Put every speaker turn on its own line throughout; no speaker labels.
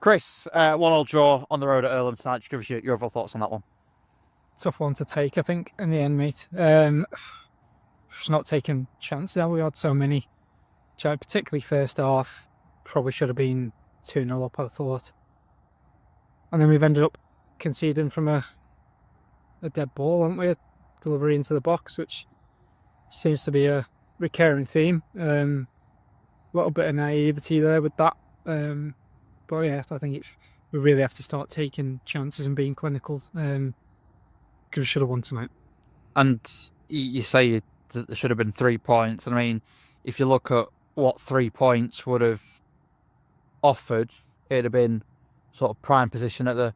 Chris, 1-1 draw on the road at Irlam tonight. Just give us your overall thoughts on that one.
Tough one to take, I think, in the end, mate. Just not taking chances. We had so many, particularly first half. Probably should have been 2-0 up, I thought. And then we've ended up conceding from a dead ball, haven't we? A delivery into the box, which seems to be a recurring theme. A little bit of naivety there with that. But yeah, I think we really have to start taking chances and being clinical. Because we should have won tonight.
And you say there should have been 3 points. I mean, if you look at what 3 points would have offered, it'd have been sort of prime position at the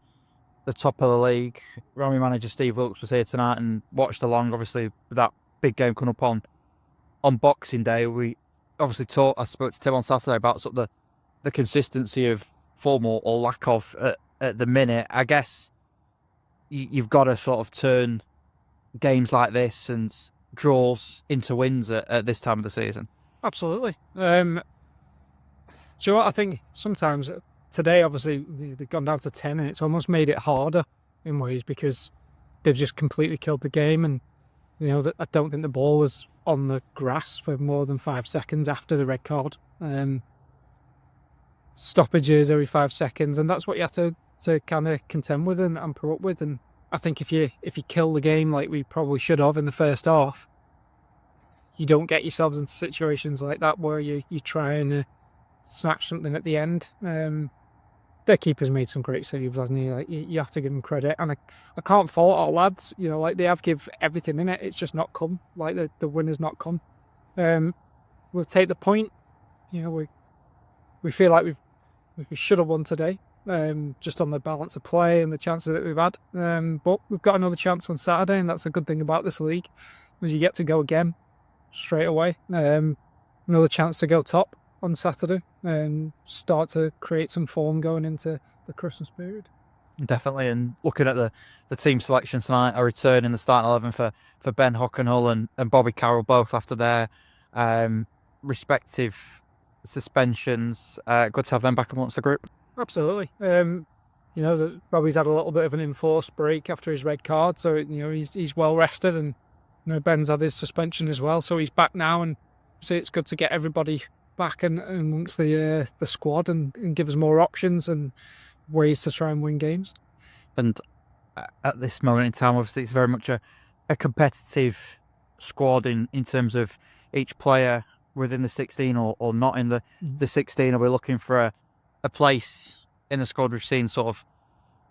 top of the league. Rugby manager Steve Wilkes was here tonight and watched along, obviously, with that big game coming up on Boxing Day. We obviously I spoke to Tim on Saturday about sort of the consistency of form or lack of at the minute. I guess you've got to sort of turn games like this and draws into wins at this time of the season.
Absolutely. Do you know what? I think sometimes today, obviously, they've gone down to 10 and it's almost made it harder in ways because they've just completely killed the game. And, I don't think the ball was on the grass for more than 5 seconds after the red card. Stoppages every 5 seconds, and that's what you have to kind of contend with and put up with. And I think if you kill the game like we probably should have in the first half, you don't get yourselves into situations like that where you try and snatch something at the end. Their keeper's made some great saves, hasn't he? Like you have to give him credit, and I can't fault our lads. Like they have give everything in it. It's just not come. Like the winner's not come. We'll take the point. We feel like we should have won today, just on the balance of play and the chances that we've had. But we've got another chance on Saturday, and that's a good thing about this league, is you get to go again straight away. Another chance to go top on Saturday and start to create some form going into the Christmas period.
Definitely, and looking at the team selection tonight, a return in the starting 11 for Ben Hockenhull and Bobby Carroll, both after their respective suspensions. Good to have them back amongst the group.
Absolutely. Bobby's had a little bit of an enforced break after his red card, so he's well rested, and Ben's had his suspension as well, so he's back now, and so it's good to get everybody back and amongst the squad and give us more options and ways to try and win games.
And at this moment in time, obviously, it's very much a competitive squad in terms of each player within the 16 or not in the 16. Are we looking for a place in the squad? We've seen sort of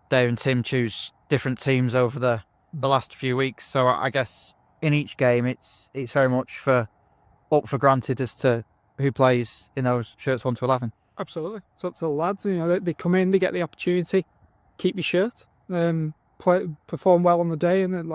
Dave and Tim choose different teams over the last few weeks, so I guess in each game it's very much up for granted as to who plays in those shirts 1 to 11.
Absolutely. So it's the lads, they come in, they get the opportunity, keep your shirt, perform well on the day, and then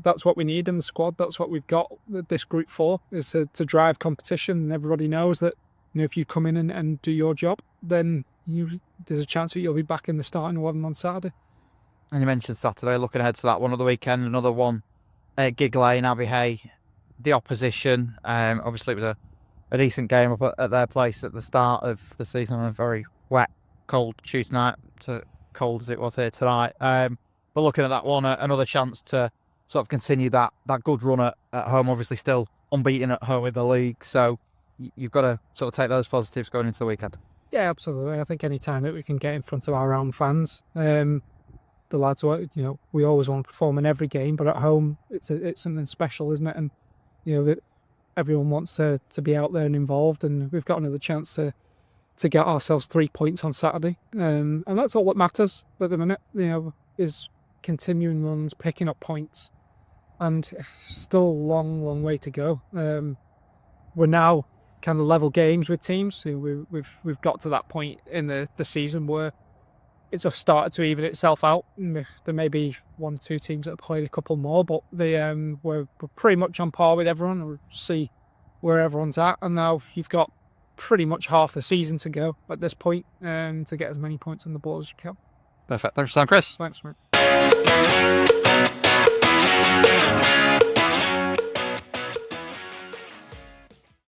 that's what we need in the squad. That's what we've got this group for, is to drive competition. And everybody knows that if you come in and do your job, then there's a chance that you'll be back in the starting 11 on Saturday.
And you mentioned Saturday, looking ahead to that one of the weekend, another one at Gig Lane, Abbey Hay. The opposition, obviously it was a decent game up at their place at the start of the season on a very wet, cold Tuesday night, cold as it was here tonight. But looking at that one, another chance to sort of continue that good run at home, obviously still unbeaten at home in the league. So you've got to sort of take those positives going into the weekend.
Yeah, absolutely. I think any time that we can get in front of our own fans, the lads, we always want to perform in every game, but at home it's something special, isn't it? And that everyone wants to be out there and involved, and we've got another chance to get ourselves 3 points on Saturday, and that's all that matters at the minute. Is continuing runs, picking up points, and still a long way to go. We're now kind of level games with teams. We've got to that point in the season where it's just started to even itself out. There may be 1 or 2 teams that have played a couple more, but we're pretty much on par with everyone. We'll see where everyone's at, and now you've got pretty much half the season to go at this point, to get as many points on the board as you can.
Perfect. Thanks for your time, Chris.
Thanks, mate.